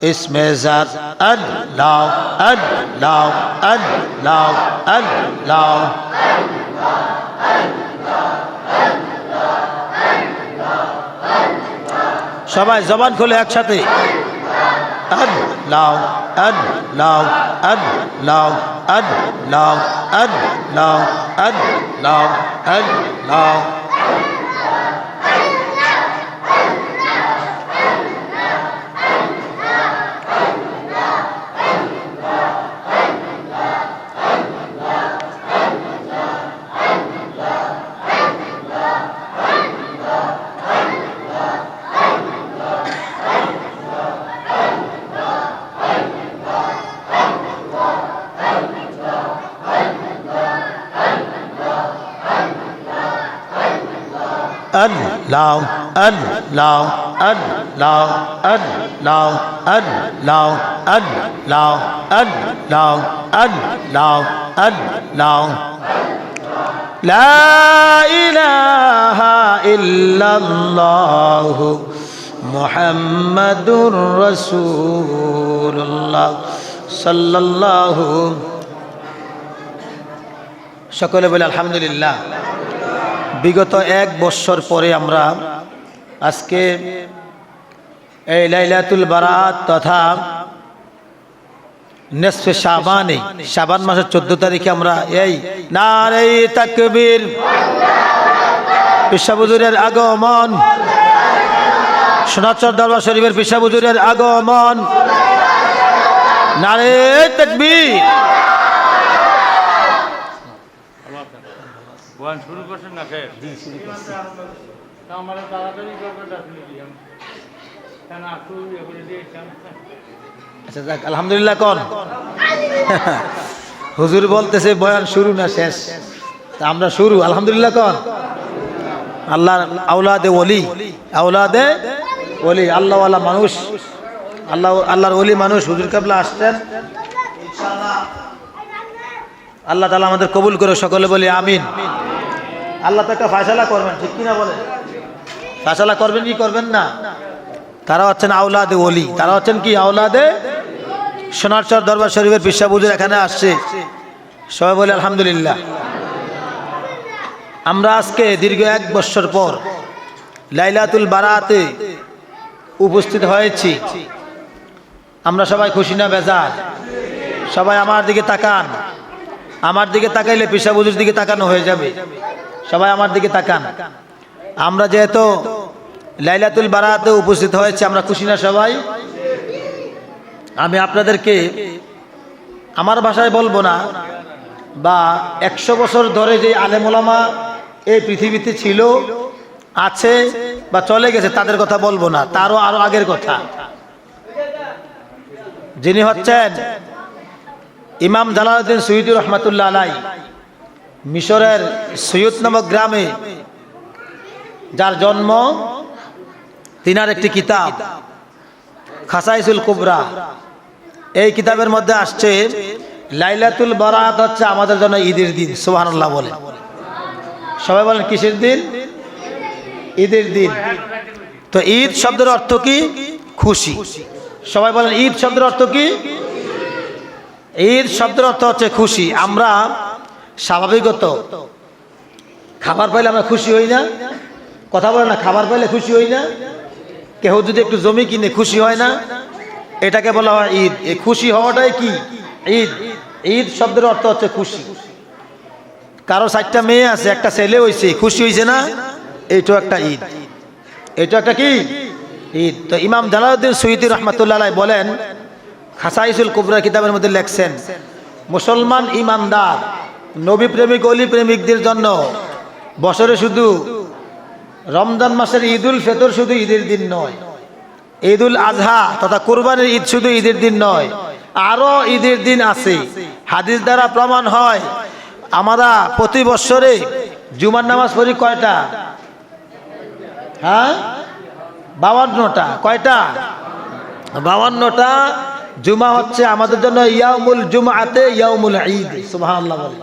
इसमें ज़ात अल्लाह अल्लाह अल्लाह अल्लाह। সবাই জবান খুলে একসাথে আল্লাহ আল্লাহ আল্লাহ আল্লাহ আল্লাহ আল্লাহ আল্লাহ। Allah Allah Allah Allah Allah Allah Allah Allah Allah La ilaha illallah Muhammadur Rasulullah sallallahu। সকলে বলে আলহামদুলিল্লাহ। বিগত এক বছর পরে আমরা আজকে এই লাইলাতুল বারাত তথা নিসফে শাবানে শাবান মাসের 14 তারিখে আমরা এই নারে তাকবীর পিসা হুজুরের আগমন, সোনারচর দরবার শরীফের পিসা হুজুরের আগমন, নারে তাকবীর। শুরু করছেন না স্যার? জি শুরু করছি। আমরা তাড়াতাড়ি করবেন আসলে কি কেন একটু ইয়ে করে দিয়েছেন। আচ্ছা যাক আলহামদুলিল্লাহ কোন হুজুর বলতেছে বয়ান শুরু না শেষ, তা আমরা শুরু আলহামদুলিল্লাহ কোন। আল্লাহর আওলাদে ওলি, আওলাদে ওলি, আল্লাহওয়ালা মানুষ, আল্লাহর ওলি মানুষ হুজুর কেবলা আসছেন। ইনশাআল্লাহ আল্লাহ তাআলা আমাদের কবুল করে, সকলে বলি আমিন। আল্লাহ তো একটা ফয়সালা করবেন, ঠিক কিনা বলেন? ফয়সালা করবেন কি করবেন না? তারা হচ্ছেন আওলাদে ওলি, তারা হচ্ছেন কি আওলাদে। সোনারচর দরবার শরীফের পিসা হুজুর এখানে আসছে, সবাই বলে আলহামদুলিল্লাহ। আমরা আজকে দীর্ঘ এক বছর পর লাইলাতুল বারাতে উপস্থিত হয়েছি। আমরা সবাই খুশি না বেজার? সবাই আমার দিকে তাকান, আমার দিকে তাকাইলে পিসা হুজুর দিকে তাকানো হয়ে যাবে। সবাই আমার দিকে তাকান। আমরা যেহেতু লাইলাতুল বারাতে উপস্থিত হয়েছে, আমরা খুশি না সবাই? আমি আপনাদেরকে আমার ভাষায় বলবো না, বা 100 বছর ধরে যে আলেম ওলামা এই পৃথিবীতে ছিল, আছে বা চলে গেছে তাদের কথা বলবো না, তারও আরো আগের কথা। যিনি হচ্ছেন ইমাম জালালউদ্দিন সুয়ুতী রহমাতুল্লাহ আলাই, মিশরের সুয়ুত নামক গ্রামে যার জন্ম, তিনার একটি কিতাব খাসাইসুল কুবরা, এই কিতাবের মধ্যে আসছে লাইলাতুল বারাত হচ্ছে আমাদের জন্য ঈদের দিন। সুবহানাল্লাহ বলেন, সবাই বলেন কিসের দিন? ঈদের দিন। তো ঈদ শব্দের অর্থ কি? খুশি। সবাই বলেন ঈদ শব্দের অর্থ কি? ঈদ শব্দের অর্থ হচ্ছে খুশি। আমরা স্বাভাবিকত খাবার পাইলে আমরা খুশি হই না? কথা বলে না, খাবার পাইলে খুশি হই না? কেউ যদি একটু জমি কিনে খুশি হয় না? এটাকে বলা হয় ঈদ। এই খুশি হওয়াটাই কি ঈদ। ঈদ শব্দের অর্থ হচ্ছে খুশি। কারো 4টা মেয়ে আছে, একটা ছেলে হয়েছে, খুশি হয়েছে না? এইটাও একটা ঈদ, এটা একটা কি ঈদ। তো ইমাম জালালউদ্দিন সুয়ুতী রহমাতুল্লাহ আলাইহি বলেন, খাসাইসুল কুবরা কিতাবের মধ্যে লেখছেন, মুসলমান ইমানদার নবী প্রেমিক অলি প্রেমিকদের জন্য বছরে শুধু রমজান মাসের ঈদুল ফিতর শুধু ঈদের দিন নয়, ঈদুল আজহা তথা কুরবানির ঈদ শুধু ঈদের দিন নয়, আরো ঈদের দিন আছে। হাদিস দ্বারা প্রমাণ হয়, আমরা প্রতি বছরে জুমার নামাজ পড়ি কয়টা? হ্যাঁ 52টা। কয়টা? 52টা। জুমা হচ্ছে আমাদের জন্য ইয়াউমুল জুমআতে ইয়াউমুল ঈদ। সুবহানাল্লাহ বলেন।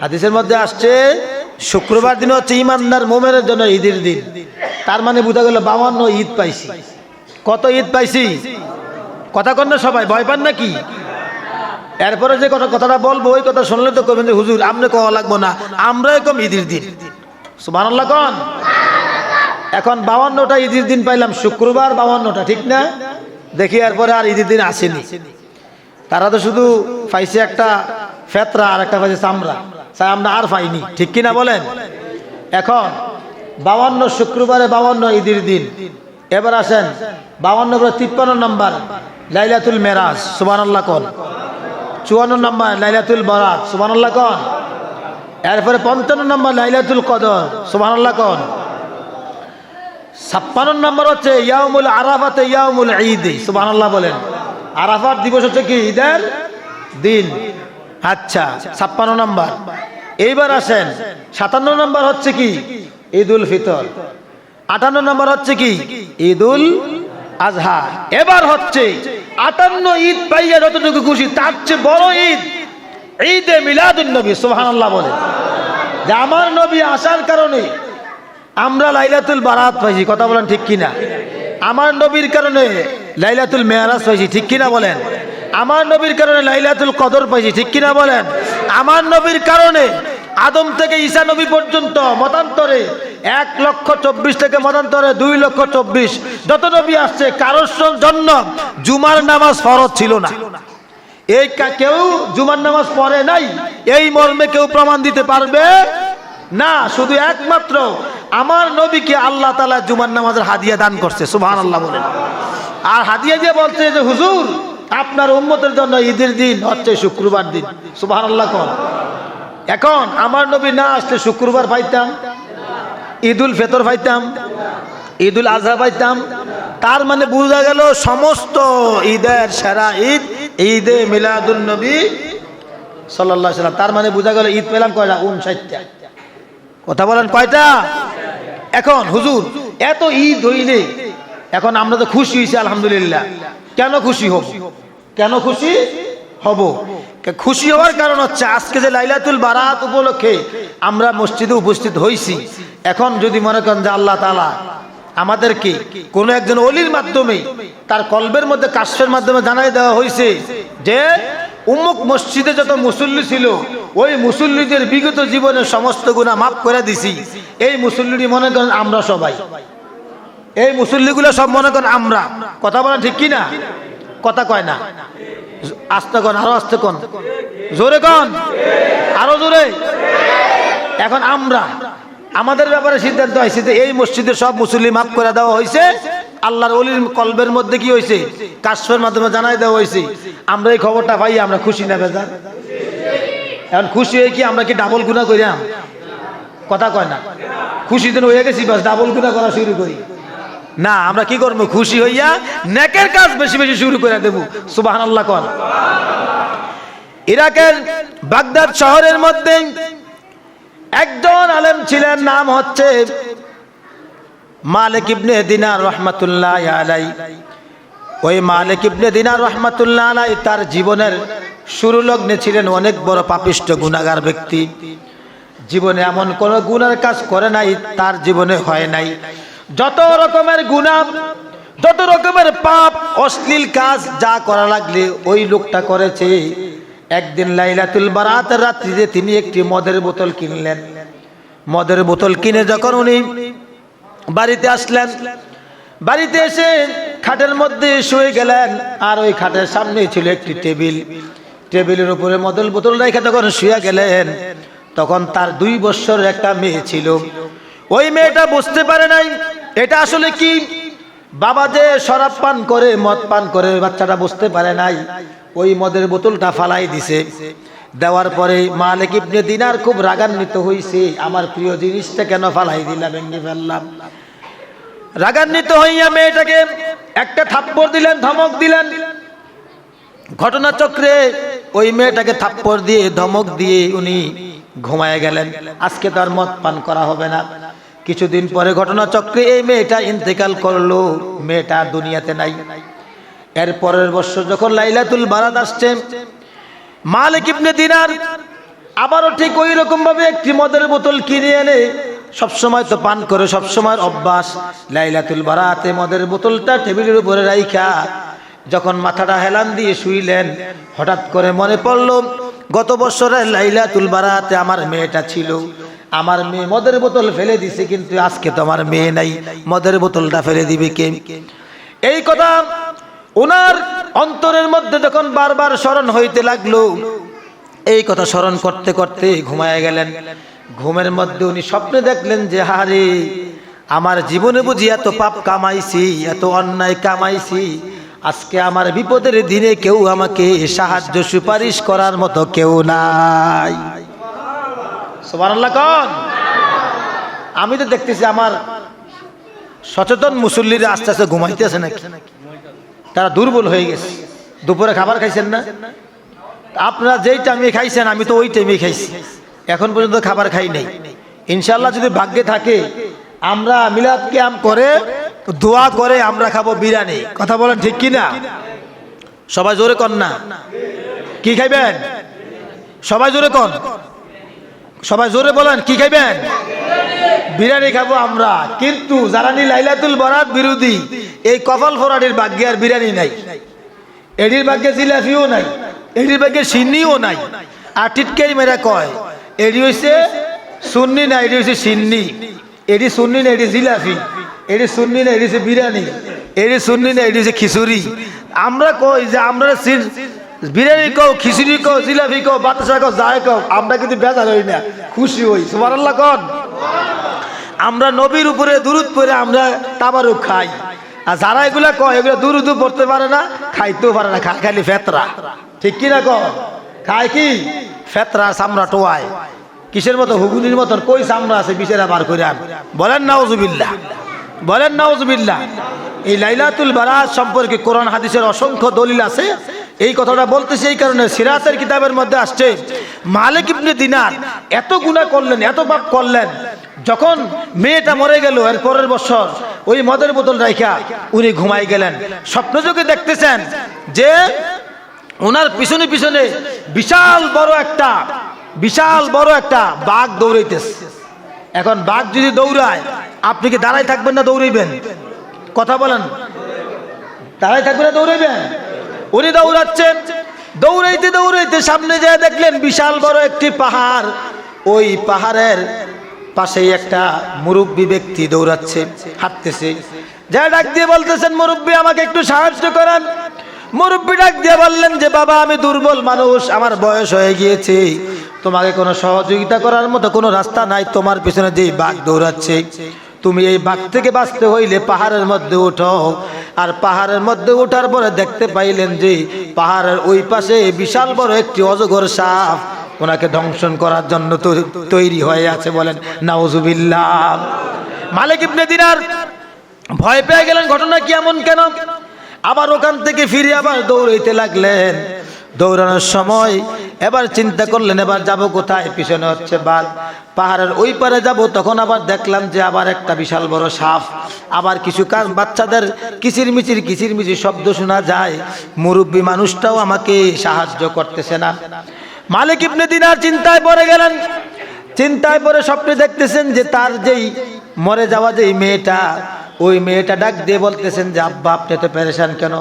হাদিসের মধ্যে আসছে শুক্রবার দিন হচ্ছে ইমানদার মুমিনের জন্য ঈদের দিন। তার মানে বোঝা গেল 52 ঈদ পাইছি। কত ঈদ পাইছি? কথা কন না সবাই, ভয় পান নাকি? এরপরে যে কথাটা বলবো ওই কথা শুনলে তো কবেন যে হুজুর আপনি কওয়া লাগবো না, আমরাই কম ঈদের দিন। সুবহানাল্লাহ কোন। এখন 52টা ঈদের দিন পাইলাম, শুক্রবার 52টা, ঠিক না? দেখি এরপরে আর ঈদের দিন আসেনি। তারা তো শুধু পাইছে একটা ফেতরা আর একটা পাইছে চামড়া, তাই আমরা আর পাইনি, ঠিক কিনা বলেন? এখন 52 শুক্রবারে 52 ঈদের দিন। এবার আসেন 52 করে 53 নম্বর লাইলাতুল মেরাজ, সুবহানাল্লাহ কোন। 54 নম্বর লাইলাতুল বারাত, সুবহানাল্লাহ কোন। এরপরে 55 নম্বর লাইলাতুল কদর, সুবহানাল্লাহ কোন। 56 নম্বর হচ্ছে ইয়াউমুল আরাফাতে ইয়াউমুল ঈদ, সুবহানাল্লাহ বলেন। আরাফাত দিবস হচ্ছে কি? ঈদের দিন। আচ্ছা, 56 নম্বর। এইবার আসেন 57 নম্বর হচ্ছে কি? ঈদুল ফিতর। 58 নম্বর হচ্ছে কি? ঈদুল আজহা। এবার হচ্ছে 58 ঈদ পাইয়া যতটুকু খুশি, তার চেয়ে বড় ঈদ ঈদে মিলাদুন নবী, সুবহানাল্লাহ বলে। যে আমার নবী আসার কারণে আমরা লাইলাতুল বারাত পাইছি, কথা বলেন ঠিক কিনা? আমার নবীর কারণে লাইলাতুল মেরাজ পাইছি, ঠিক কিনা বলেন? আমার নবীর কারণে লাইলাতুল কদর পাইছি, ঠিক কিনা বলেন? আমার নবীর কারণে আদম থেকে ঈসা নবী পর্যন্ত মতান্তরে 1,24,000 থেকে মতান্তরে 2,24,000 যত নবী আসছে, কারোর জন্য জুমার নামাজ ফরজ ছিল না। এই কেউ জুমার নামাজ পড়ে নাই এই মর্মে কেউ প্রমাণ দিতে পারবে না। শুধু একমাত্র আমার নবীকে আল্লাহ তাআলা জুমার নামাজের হাদিয়া দান করছে, সুবহানাল্লাহ বলেন। আর হাদিয়া দিয়ে বলছে যে হুজুর আপনার উম্মতের জন্য ঈদের দিন হচ্ছে শুক্রবার দিন, সুবহানাল্লাহ কোন। এখন আমার নবী না আসলে শুক্রবার পাইতাম, ঈদুল ফিতর পাইতাম, ঈদুল আজহা পাইতাম। তার মানে বোঝা গেল সমস্ত ঈদের সেরা ঈদ ঈদে মিলাদুন নবী সাল্লাল্লাহু আলাইহি সাল্লাম। তার মানে বোঝা গেল ঈদ পেলাম কয়টা? 59টা। কথা বলেন কয়টা? এখন হুজুর এত ঈদ হইলে এখন আমরা তো খুশি হয়েছি আলহামদুলিল্লাহ। কেন খুশি হব? কেন খুশি হব? খুশি হওয়ার কারণ হচ্ছে আজকে যে লাইলাতুল বারাত উপলক্ষে আমরা মসজিদে উপস্থিত হইছি। এখন যদি মনে করেন যে আল্লাহ তাআলা আমাদেরকে কোনো একজন ওলির মাধ্যমে তার কলবের মধ্যে কাশফের মাধ্যমে জানাই দেওয়া হয়েছে যে উম্মুক মসজিদে যত মুসল্লি ছিল ওই মুসল্লিদের বিগত জীবনের সমস্ত গুনাহ মাফ করে দিছি, এই মুসল্লিটি মনে করেন আমরা সবাই, এই মুসল্লিগুলো সব মনে করেন আমরা। কথা বলেন ঠিক কিনা? কথা কয় না, আস্তে কন, আরো আস্তে কন, জোরে কন, আরো জোরে। এখন আমরা আমাদের ব্যাপারে সিদ্ধান্ত হয়েছে যে এই মসজিদের সব মুসল্লি মাফ করে দেওয়া হয়েছে, আল্লাহর ওলির কলবের মধ্যে কি হয়েছে? কাশফের মাধ্যমে জানাই দেওয়া হয়েছে। আমরা এই খবরটা পাই, আমরা খুশি না বেজার? এখন খুশি হয়ে কি আমরা কি ডাবল গুনাহ করিলাম? কথা কয় না, খুশি দিন হয়ে গেছি বাস ডাবল গুনাহ করা শুরু করি না। আমরা কি করবো? খুশি হইয়া নেকের কাজ বেশি বেশি শুরু করে দেব, সুবহানাল্লাহ কোন। ইরাকের বাগদাদ শহরের মধ্যে একজন আলেম ছিলেন, নাম হচ্ছে মালিক ইবনে দিনার রহমাতুল্লাহ আলাইহি। ওই মালিক ইবনে দিনার রহমাতুল্লাহ আলাইহি তার জীবনের শুরু লগ্নে ছিলেন অনেক বড় পাপিষ্ঠ গুনাহগার ব্যক্তি। জীবনে এমন কোন গুনার কাজ করে নাই, তার জীবনে হয় নাই। যত রকমের গুনাহ, যত রকমের পাপ, অশ্লীল কাজ যা করা লাগলে ওই লোকটা করেছে। একদিন লাইলাতুল বারাতের রাত্রিতে তিনি একটি মদের বোতল কিনলেন। মদের বোতল কিনে যখন উনি বাড়িতে আসলেন, বাড়িতে এসে খাটের মধ্যে শুয়ে গেলেন। আর ওই খাটের সামনে ছিল একটি টেবিল, টেবিলের উপরে মদের বোতল রেখে যখন শুয়ে গেলেন, তখন তার 2 বছরের একটা মেয়ে ছিল। ওই মেয়েটা বুঝতে পারে নাই এটা আসলে কি। বাবা যে শরাব পান করে, মদ পান করে, বাচ্চাটা বুঝতে পারে নাই। ওই মদের বোতলটা ফালাই দিছে। দেওয়ার পরে মালিক ইবনে দিনার খুব রাগান্বিত হইছে, আমার প্রিয় জিনিসটা কেন ফালাই দিলাম, ভেঙে ফেললাম। রাগান্বিত হইয়া মেয়েটাকে একটা থাপ্পড় দিলেন, ধমক দিলেন। ঘটনাচক্রে ওই মেয়েটাকে থাপ্পড় দিয়ে ধমক দিয়ে উনি ঘুমায় গেলেন। আজকে তার মদ পান করা হবে না। কিছুদিন পরে ঘটনাচক্রে এই মেয়েটা ইন্তেকাল করলো, মেয়েটা দুনিয়াতে নাই। এর পরের বছর যখন লাইলাতুল বারাত আসছে, মালিক ইবনে দিনার আবারও ঠিক ওই রকম ভাবে একটি মদের বোতল কিনে এনে, সবসময় তো পান করে, সবসময় অভ্যাস, লাইলাতুল বারাতে মদের বোতলটা টেবিলের উপরে রাইখা যখন মাথাটা হেলান দিয়ে শুইলেন, হঠাৎ করে মনে পড়ল গত বছরের লাইলাতুল বারাতে আমার মেয়েটা ছিল। আমার মেয়ে মদের বোতল ফেলে দিছে, কিন্তু আজকে তো আমার মেয়ে নাই, মদের বোতলটা ফেলে দিবে কে? এই কথা ওনার অন্তরের মধ্যে যখন বারবার স্মরণ হইতে লাগলো, এই কথা স্মরণ করতে করতে ঘুমায় গেলেন। ঘুমের মধ্যে উনি স্বপ্নে দেখলেন যে হারে, আমার জীবনে বুঝি এত পাপ কামাইছি, এত অন্যায় কামাইছি, আজকে আমার বিপদের দিনে কেউ আমাকে সাহায্য সুপারিশ করার মতো কেউ নাই। সুবহানাল্লাহ কোন? আমি তো দেখতেছি আমার সচেতন মুসল্লিরা আস্তে আস্তে ঘুমাইতেছে নাকি, তারা দুর্বল হয়ে গেছে। দুপুরে খাবার খাইছেন না? আপনারা যেই টাইমে খাইছেন আমি তো ওই টাইমে খাইছি, এখন পর্যন্ত খাবার খাই নাই। ইনশাআল্লাহ যদি ভাগ্যে থাকে আমরা মিলাদ কিয়াম করে দোয়া করে আমরা খাবো বিরিয়ানি। কথা বলেন ঠিক কি না? সবাই জোরে কর না। কি খাইবেন? সবাই জোরে কর, সবাই জোরে বলেন কি খাইবেন? বিরিয়ানি খাবো আমরা। কিন্তু যারা নি লাইলাতুল বারাত বিরোধী, এই কপাল ফোরাডির ভাগ্যে আর বিরিয়ানি নাই, এডির ভাগ্যে জিলাপিও নাই, এডির ভাগ্যে সিন্নিও নাই। আর টিটকাই মেরা কয় এডি হইছে সুন্নি না, এডি হইছে সিন্নি। এডি সুন্নি না, এডি জিলাপি। এডি সুন্নি না, এডি হইছে বিরিয়ানি। এডি সুন্নি না, এডি হইছে খিচুড়ি। আমরা কই যে আমরা বিরিয়ানি কও, খিচুড়ি কও, জিলাপি কও, বাতাসা কও, যাই কও, আমরা কিন্তু বেজার হই না, খুশি হই। সুবহানাল্লাহ কোন? আমরা নবীর উপরে দুরূদ পড়ে আমরা তাবারুক খাই। আর যারা এগুলা কয় এগুলা দুরূদ পড়তে পারে না, খাইতেও পারে না, খায় খালি ফেতরা। ঠিক কি না কয়? খায় কি? ফেতরা, চামড়া টোয়ায়। কিসের মতো? হুগুনির মতন কই চামড়া আছে বিচেরা বার করে আন। বলেন নাউজুবিল্লাহ, বলেন নাউজুবিল্লাহ। এই লাইলাতুল বারাত সম্পর্কে কোরআন হাদিসের অসংখ্য দলিল আছে। এই কথাটা বলতেছি এই কারণে, সিরাতের কিতাবের মধ্যে আসছে মালিক ইবনে দিনার এত গুনাহ করলেন, এত পাপ করলেন, যখন মেয়েটা মরে গেল এর পরের বছর ওই মদের বোতল রাইখা উনি ঘুমাই গেলেন। স্বপ্নযোগে দেখতেছেন যে ওনার পিছনে পিছনে বিশাল বড় একটা বাঘ দৌড়াইতেছে। এখন বাঘ যদি দৌড়ায় আপনি কি দাঁড়ায় থাকবেন না দৌড়াইবেন? কথা বলেন, দাঁড়ায় থাকবেন না দৌড়াইবেন? উনি দৌড়াচ্ছেন, দৌড়াইতে দৌড়াইতে সামনে যায় দেখলেন বিশাল বড় একটি পাহাড়। ওই পাহাড়ের পাশেই একটা মুরব্বী ব্যক্তি দৌড়াচ্ছে, হাঁটতেছে। যা ডাক দিয়ে বলতেছেন, মুরব্বী আমাকে একটু সাহায্য করেন। মুরব্বী ডাক দিয়ে বললেন যে বাবা, আমি দুর্বল মানুষ, আমার বয়স হয়ে গিয়েছে, তোমাকে কোনো সহযোগিতা করার মতো কোনো রাস্তা নাই। তোমার পিছনে যেই বাঘ দৌড়াচ্ছে, তুমি এই বাঘ থেকে বাঁচতে হইলে পাহাড়ের মধ্যে ওঠো। আর পাহাড়ের মধ্যে ওঠার পরে দেখতে পাইলেন যে পাহাড়ের ওই পাশে বিশাল বড় একটি অজগর সাপ ওনাকে ধ্বংসন করার জন্য তৈরি হয়ে আছে। বলেন নাউজুবিল্লাহ। মালিক ইবনে দিনার ভয় পেয়ে গেলেন, ঘটনা কি এমন কেন? আবার ওখান থেকে ফিরে আবার দৌড়াইতে লাগলেন। দৌড়ানোর সময় এবার চিন্তা করলেন এবার যাব কোথায়? পিছনে হচ্ছে বাঘ, পাহাড়ের ওই পারে যাব। তখন আবার দেখলাম যে আবার একটা বিশাল বড় সাপ। আবার কিছু বাচ্চাদের কিচিরমিচির শব্দ শোনা যায়। মুরব্বী মানুষটাও আমাকে সাহায্য করতেছে না। মালিক ইবনে দিনার চিন্তায় পড়ে গেলেন। চিন্তায় পড়ে স্বপ্নে দেখতেছেন যে তার যেই মরে যাওয়া যেই মেয়েটা, ওই মেয়েটা ডাক দিয়ে বলতেছেন যে আব্বা, আপনি তো পেরেশান কেন?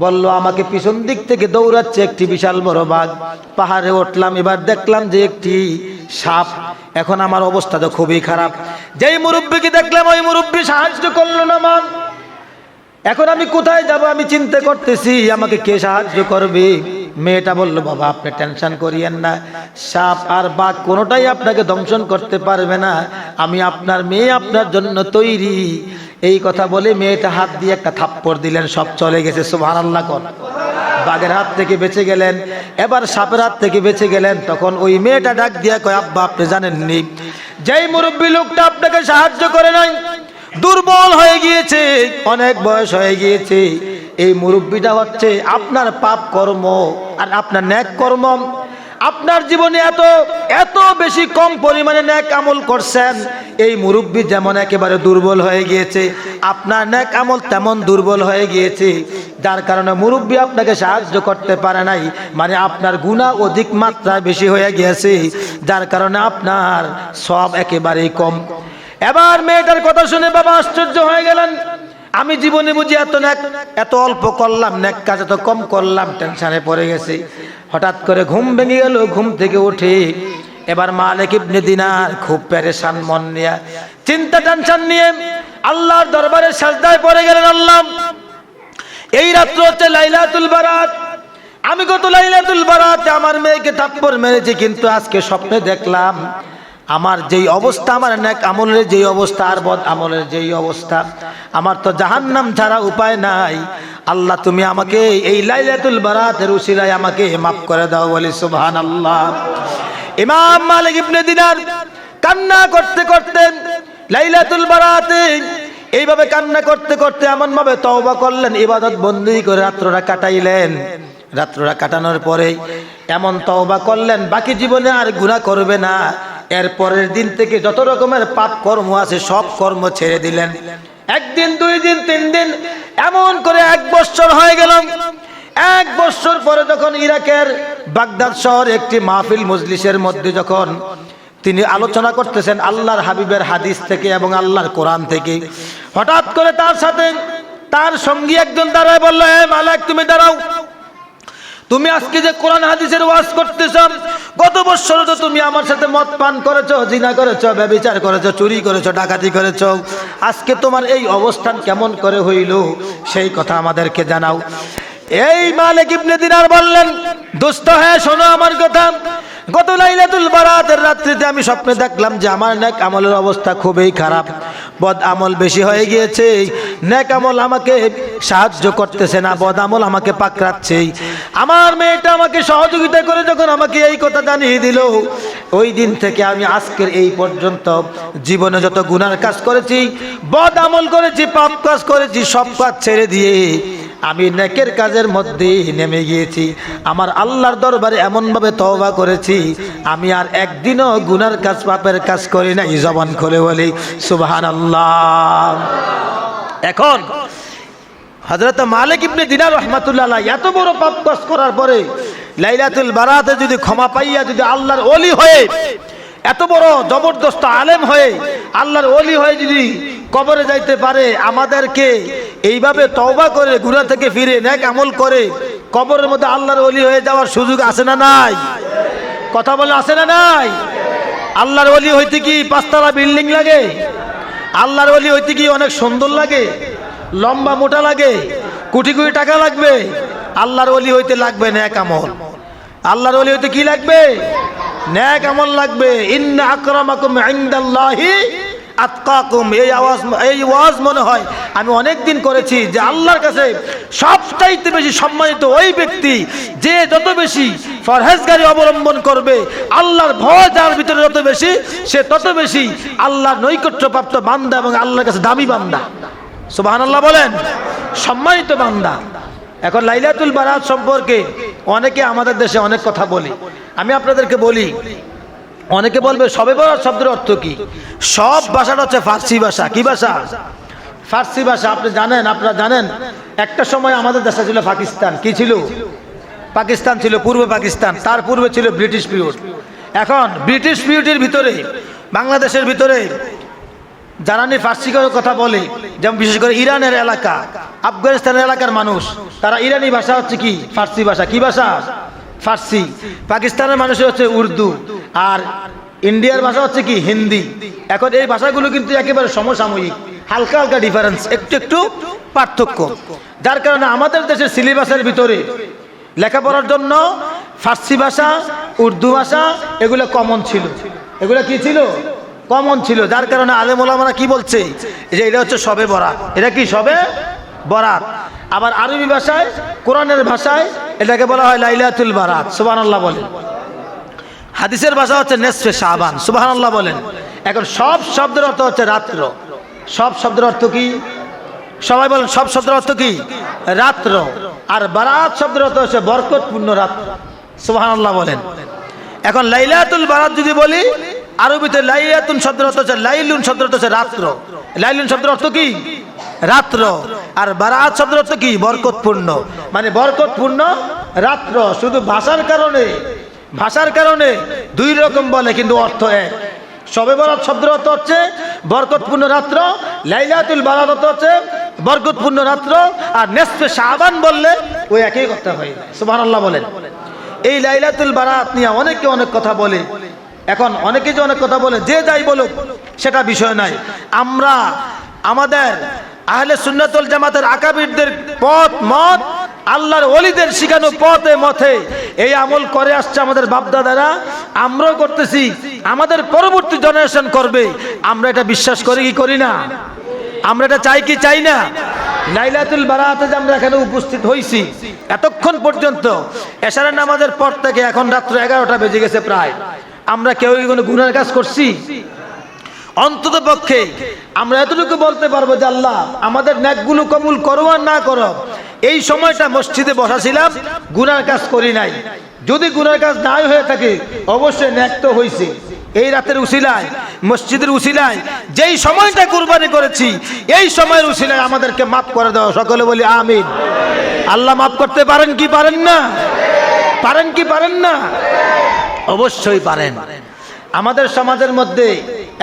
বলল আমাকে পিছন দিক থেকে দৌড়াচ্ছে একটি বিশাল বড় বাঘ। পাহাড়ে উঠলাম, এবার দেখলাম যে একটি সাপ। এখন আমার অবস্থা তো খুবই খারাপ। যেই মুরব্বীকে দেখলাম ওই মুরব্বী সাহায্য করলো না মা। এখন আমি কোথায় যাব? আমি চিন্তা করতেছি আমাকে কে সাহায্য করবে। মেয়েটা বলল বাবা, আপনি টেনশন করিয়েন না, সাপ আর বাঘ কোনোটাই আপনাকে ধ্বংসন করতে পারবে না। আমি আপনার মেয়ে, আপনার জন্য তৈরি। এই কথা বলে মেয়েটা হাত দিয়ে একটা থাপ্পড় দিলেন, সব চলে গেছে। সুবহানাল্লাহ কোন? বাঘের হাত থেকে বেঁচে গেলেন, এবার সাপের হাত থেকে বেঁচে গেলেন। তখন ওই মেয়েটা ডাক দিয়ে কয় আব্বা, আপনি জানেননি যেই মুরব্বী লোকটা আপনাকে সাহায্য করে নাই, দুর্বল হয়ে গিয়েছে, অনেক বয়স হয়ে গিয়েছে, এই মুরব্বীটা হচ্ছে আপনার পাপ কর্ম আর আপনার নেক কর্ম। আপনার জীবনে এত বেশি কম পরিমাণে নেক আমল করছেন, এই মুরব্বী যেমন একেবারে দুর্বল হয়ে গিয়েছে, আপনার নেক আমল তেমন দুর্বল হয়ে গিয়েছে। যার কারণে মুরব্বী আপনাকে সাহায্য করতে পারে নাই, মানে আপনার গুনাহ অধিক মাত্রায় বেশি হয়ে গিয়েছে, যার কারণে আপনার সওয়াব একেবারেই কম। এবার মেয়েটার কথা শুনে বাবা আশ্চর্য হয়ে গেলেন। আমি জীবনে বুঝি এত অল্প করলাম, নেক কাজ এত কম করলাম, টেনশনে পড়ে গেছি। হঠাৎ করে ঘুম ভেঙে গেল, ঘুম থেকে উঠে এবার মালিক ইবনে দিনার খুব পেরেশান মন নিয়ে, চিন্তা টেনশন নিয়ে আল্লাহর দরবারে সাজদায় পড়ে গেলেন। আল্লাহ, এই রাত্র হচ্ছে লাইলাতুল বারাত, আমি গত লাইলাতুল বারাতে আমার মেয়েকে থাপ্পড় মেরেছি, কিন্তু আজকে স্বপ্নে দেখলাম আমার যেই অবস্থা, আমার নেক আমলের যেই অবস্থা আর বদ আমলের যেই অবস্থা, আমার তো জাহান্নাম ছাড়া উপায় নাই। আল্লাহ, তুমি আমাকে এই লাইলাতুল বারাতের উসিলায় আমাকে মাফ করে দাও, বলি সুবহানাল্লাহ। ইমাম মালিক ইবনে দিনার কান্না করতে করতে লাইলাতুল বারাতে এইভাবে কান্না করতে করতে এমন ভাবে তওবা করলেন, ইবাদত বন্দেগী করে রাত্রটা কাটাইলেন। রাত্রটা কাটানোর পরে এমন তওবা করলেন, বাকি জীবনে আর গুনাহ করবে না। এর পরের দিন থেকে যত রকমের পাপ কর্ম আছে সব কর্ম ছেড়ে দিলেন। একদিন, 2 দিন, 3 দিন, এমন করে 1 বছর হয়ে গেল। 1 বছর পরে যখন ইরাকের বাগদাদ শহর একটি মাহফিল মজলিসের মধ্যে যখন তিনি আলোচনা করতেছেন আল্লাহর হাবিবের হাদিস থেকে এবং আল্লাহর কোরআন থেকে, হঠাৎ করে তার সাথে তার সঙ্গী একজন দাঁড়ায় বলল, হে মালিক, তুমি দাঁড়াও, তুমি আজকে যে কোরআন হাদিসের ওয়াজ করতেছ, গত বছর তো তুমি আমার সাথে মদ পান করেছো, জিনা করেছো, ব্যভিচার করেছো, চুরি করেছো, ডাকাতি করেছো, আজকে তোমার এই অবস্থান কেমন করে হইল সেই কথা আমাদেরকে জানাও। এই মালিক ইবনে দিনার বললেন, দোস্ত, হ্যাঁ শোনো আমার কথা, গত লাইলাতুল বারাতের রাত্রিতে আমি স্বপ্নে দেখলাম যে আমার নেক আমলের অবস্থা খুবই খারাপ, বদ আমল বেশি হয়ে গিয়েছে, নেক আমল আমাকে সাহায্য করতেছে না, বদ আমল আমাকে পাকড়াচ্ছে। আমার মেয়েটা আমাকে সহযোগিতা করে যখন আমাকে এই কথা জানিয়ে দিল, ওই দিন থেকে আমি আজকের এই পর্যন্ত জীবনে যত গুনার কাজ করেছি, বদ আমল করেছি, পাপ কাজ করেছি, সব কাজ ছেড়ে দিয়ে আমি নেকের কাজের মধ্যে নেমে গিয়েছি। আমার আল্লাহর দরবারে এমনভাবে তওবা করেছি, আমি আর একদিনও গুনার কাজ, পাপের কাজ করি না। জবান খুলে বলি সুবহানাল্লাহ। এখন হযরত মালিক ইবনে দিনার রাহমাতুল্লাহ আলাইহি এত বড় পাপ কাজ করার পরে লাইলাতুল বারাতে যদি ক্ষমা পাইয়া যদি আল্লাহর ওলি হয়ে, এত বড় জবরদস্ত আলেম হয়ে, আল্লাহর ওলি হয়ে যদি কবরে যাইতে পারে, আমাদেরকে এইভাবে তওবা করে গুনাহ থেকে ফিরে নেক আমল করে কবরের মধ্যে আল্লাহর ওলি হয়ে যাওয়ার সুযোগ আছে না নাই? কথা বলে আছে না নাই? আল্লাহর ওলি হইতে কি 5 তলা বিল্ডিং লাগে? আল্লাহর ওলি হইতে কি অনেক সুন্দর লাগে, লম্বা মোটা লাগে, কোটি কোটি টাকা লাগবে? আল্লাহর ওলি হইতে লাগবে নেক আমল। আল্লাহর ওলি হইতে কি লাগবে? নেক আমল লাগবে। ইন্না আকরামাকুম ইনদাল্লাহি আতকাকুম। এই ওয়াজ মনে হয় আমি অনেক দিন করেছি যে আল্লাহর কাছে সবচাইতে বেশি সম্মানিত ওই ব্যক্তি যে যত বেশি পরহেজগারি অবলম্বন করবে, আল্লাহর ভয় যার ভিতরে যত বেশি, সে তত বেশি আল্লাহর নৈকট্যপ্রাপ্ত বান্দা এবং আল্লাহর কাছে দামি বান্দা। সুবহানাল্লাহ বলেন, সম্মানিত বান্দা। এখন লাইলাতুল বারাত সম্পর্কে অনেকে আমাদের দেশে অনেক কথা বলে, আমি আপনাদেরকে বলি। অনেকে বলবে শবে বরাত শব্দের অর্থ কি? সব ভাষাটা হচ্ছে ফার্সি ভাষা। কি ভাষা? ফার্সি ভাষা। আপনারা জানেন একটা সময় আমাদের দেশে ছিল পাকিস্তান। কি ছিল? পাকিস্তান ছিল, পূর্ব পাকিস্তান। তার পূর্বে ছিল ব্রিটিশ পিরিয়ড। এখন ব্রিটিশ পিরিয়ডের ভিতরে বাংলাদেশের ভিতরে যারা নিয়ে ফার্সি কথা বলে, যেমন বিশেষ করে ইরানের এলাকা, আফগানিস্তানের এলাকার মানুষ, তারা ইরানি ভাষা হচ্ছে কি? ফার্সি ভাষা। কি ভাষা? ফার্সি। পাকিস্তানের মানুষের হচ্ছে উর্দু, আর ইন্ডিয়ার ভাষা হচ্ছে কি? হিন্দি। এখন এই ভাষাগুলো কিন্তু একেবারে সমসাময়িক, হালকা হালকা ডিফারেন্স, একটু একটু পার্থক্য, যার কারণে আমাদের দেশের সিলেবাসের ভিতরে লেখাপড়ার জন্য ফার্সি ভাষা, উর্দু ভাষা এগুলো কমন ছিল। এগুলো কি ছিল? কমন ছিল। যার কারণে আলেম ওলামারা কি বলছে যে এটা হচ্ছে শবে বরাত। এটা কি? শবে বরাত। আবার আরবি ভাষায়, কোরআনের ভাষায় এটাকে বলা হয় লাইলাতুল বারাত। সুবহানাল্লাহ বলেন। হাদিসের ভাষা হচ্ছে নেসফে শাবান। সুবহানাল্লাহ বলেন। এখন সব শব্দের অর্থ হচ্ছে রাত্র। সব শব্দের অর্থ কি? সবাই বলেন, সব শব্দের অর্থ কি? রাত্র। আর বারাত শব্দের অর্থ হচ্ছে বরকতপূর্ণ রাত্র। সুবহানাল্লাহ বলেন। এখন লাইলাতুল বারাত যদি বলি, আরবিতে লাইলাতুন শব্দের অর্থ হচ্ছে, লাইলুন শব্দের অর্থ হচ্ছে রাত্র। লাইলুন শব্দের অর্থ কি? রাত্র। আর বারাত শব্দের অর্থ কি? বরকতপূর্ণ। মানে বরকতপূর্ণ রাত্র। শুধু ভাষার কারণে 2 রকম বলে, কিন্তু অর্থ এক। শবে বরাত শব্দের অর্থ হচ্ছে বরকতপূর্ণ রাত্র, লাইলাতুল বারাত অর্থ হচ্ছে বরকতপূর্ণ রাত্র, আর নেসফে শাবান বললে ওই একই কথা হয়। সুবহানাল্লাহ বলেন। এই লাইলাতুল বারাত নিয়ে অনেকে অনেক কথা বলে। এখন অনেকে যে অনেক কথা বলে, যে যাই বলুক সেটা বিষয় নাই। আমরা আমাদের আহলে সুন্নাত ওয়াল জামাতের আকাবিরদের পথ মত, আল্লাহর ওলিদের শিখানো পথে মতে এই আমল করে আসছে আমাদের বাপদাদারা, আমরাও করতেছি, আমাদের পরবর্তী জেনারেশন করবে। আমরা এটা বিশ্বাস করি কি করি না? আমরা এটা চাই কি চাই না? লাইলাতুল বারাতে যে আমরা এখানে উপস্থিত হইছি, এতক্ষণ পর্যন্ত এশারের নামাজের পর থেকে এখন রাত্র 11টা বেজে গেছে প্রায়, আমরা কেউ কি কোনো গুনার কাজ করছি? অন্তত পক্ষে আমরা এতটুকু বলতে পারবো যে আল্লাহ আমাদের নেকগুলো কবুল করো আর না করো, এই সময়টা মসজিদে বসা ছিলাম, গুনার কাজ করি নাই। যদি গুনার কাজ নাই হয়ে থাকে অবশ্যই নেক তো হয়েছে। এই রাতের উসিলায়, মসজিদের উসিলায় যেই সময়টা কুরবানি করেছি, এই সময়ের উসিলায় আমাদেরকে মাফ করে দাও। সকলে বলি আমিন। আল্লাহ মাফ করতে পারেন কি পারেন না? পারেন কি পারেন না? অবশ্যই পারেন। আমাদের সমাজের মধ্যে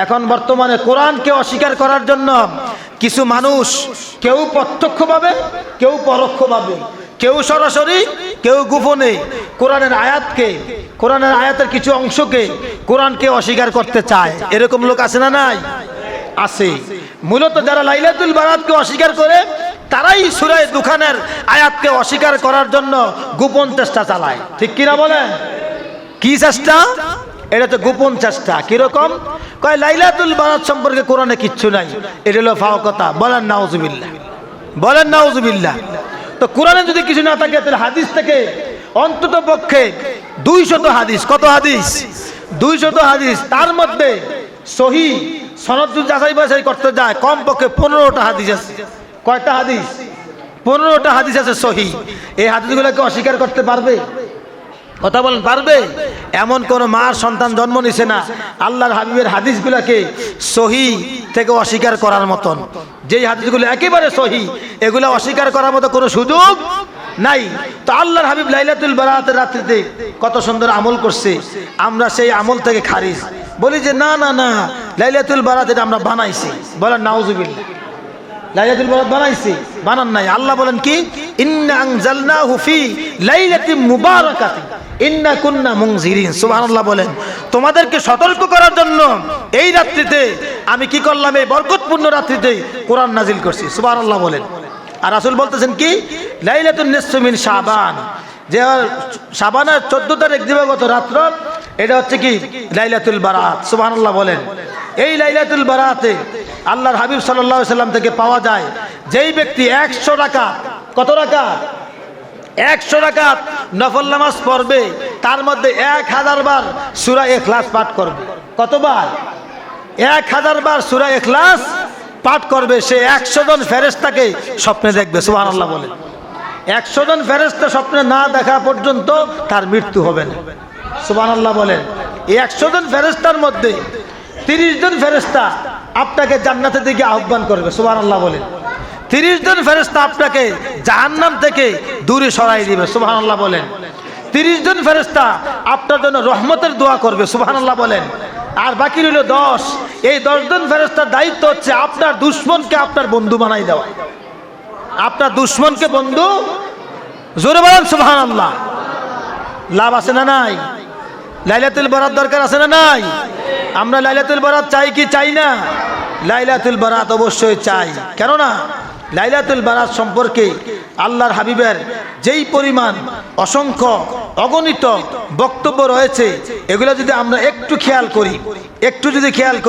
এখন বর্তমানে কোরআনকে অস্বীকার করার জন্য কিছু মানুষ, কেউ প্রত্যক্ষভাবে, কেউ পরোক্ষভাবে, কেউ সরাসরি, কেউ গোপনে কোরআনের আয়াতকে, কোরআনের আয়াতের কিছু অংশকে, কোরআনকে অস্বীকার করতে চায়। এরকম লোক আছে না নাই? আছে। মূলত যারা লাইলাতুল বারাতকে অস্বীকার করে তারাই সূরা দুখানের আয়াতকে অস্বীকার করার জন্য গোপন চেষ্টা চালায়। ঠিক কিনা বলেন? কি চেষ্টা? এটা তো গোপন চেষ্টা। কিরকম? কয় লাইলাতুল বারাত সম্পর্কে কোরআনে কিচ্ছু নাই, এটা হলো ফাও কথা। বলেন নাউজুবিল্লাহ, বলেন নাউজুবিল্লাহ। তো কোরআনে যদি কিছু না থাকে তাহলে হাদিস থেকে অন্তত পক্ষে 200 হাদিস, কত হাদিস? 200 হাদিস। তার মধ্যে সহিহ সনদ যদি যাচাই বাছাই করতে যায় কমপক্ষে 15টা হাদিস আছে। কয়টা হাদিস? 15টা হাদিস আছে সহিহ। এই হাদিসগুলোকে অস্বীকার করতে পারবে? কথা বলেন, পারবে? এমন কোন মার সন্তান জন্ম নিছে না আল্লাহর হাবিবের হাদিসগুলোকে সহিহ থেকে অস্বীকার করার মতন। যেই হাদিসগুলো একেবারে সহিহ, এগুলো অস্বীকার করার মতো কোনো সুযোগ নাই। তো আল্লাহর হাবিব লাইলাতুল বারাতের রাত্রিতে কত সুন্দর আমল করছে, আমরা সেই আমল থেকে খারিজ, বলি যে না না না, লাইলাতুল বারাত এটা আমরা বানাইছি। বলেন নাউজুবিল্লাহ। লাইলাতুল বারাত বানাইছি? বানান নাই। আল্লাহ বলেন কি? ইন্না আনজালনাহু ফি লাইলাতিন মুবারাকাতিন ইন্না কুন্না মুনজিরিন। সুবহানাল্লাহ বলেন। তোমাদেরকে সতর্ক করার জন্য এই রাত্রিতে আমি কি করলাম? এই বরকতপূর্ণ রাত্রিতে কোরআন নাজিল করছি। সুবহানাল্লাহ বলেন। আর রাসূল বলতেছেন কি? লাইলাতুন নিসফি মিন শাবান, যে শাবানের 14 তারিখ দিবাগত রাত্র, এটা হচ্ছে কি? লাইলাতুল বারাত। সুবহানাল্লাহ বলেন। এই লাইলাতুল বারাতে আল্লাহর হাবিব সাল্লাল্লাহু আলাইহি সাল্লাম থেকে পাওয়া যায়, যেই ব্যক্তি 100 রাকাত, কত রাকাত? 100 রাকাত নফল নামাজ পড়বে, তার মধ্যে 1000 বার সূরা ইখলাস পাঠ করবে। কতবার? 1000 বার সূরা ইখলাস পাঠ করবে। সে 100 জন ফেরেশতাকে স্বপ্নে দেখবে। সুবহানাল্লাহ বলেন। 100 জন ফেরেশতা স্বপ্নে না দেখা পর্যন্ত তার মৃত্যু হবে না। সুবহানাল্লাহ বলেন। এই 100 জন ফেরেশতার মধ্যে 30 জন ফেরেশতা আপনাকে জান্নাতের দিকে আহ্বান করবে। সুবহানাল্লাহ বলেন। 30 জন ফেরেশতা আপনাকে জাহান্নাম থেকে দূরে সরাই দিবে। সুবহানাল্লাহ বলেন। 30 জন ফেরেশতা আপনার জন্য রহমতের দোয়া করবে। সুবহানাল্লাহ বলেন। আর বাকি রইল 10। এই 10 জন ফেরেশতার দায়িত্ব হচ্ছে আপনার দুশমনকে আপনার বন্ধু বানাই দেওয়া। আপনার দুশমনকে বন্ধু, জোরে বলেন সুবহানাল্লাহ। লাভ আছে না নাই? লাইলাতুল বারাত দরকার আছে না নাই? আমরা লাইলাতুল বারাত চাই কি চাই না? লাইলাতুল বারাত অবশ্যই চাই। কেননা লাইলাতুল বারাত সম্পর্কে আল্লাহর হাবিবের যেই পরিমাণ অসংখ্য অগণিত বক্তব্য রয়েছে, এগুলো যদি আমরা একটু খেয়াল করি, একটু যদি খেয়াল করি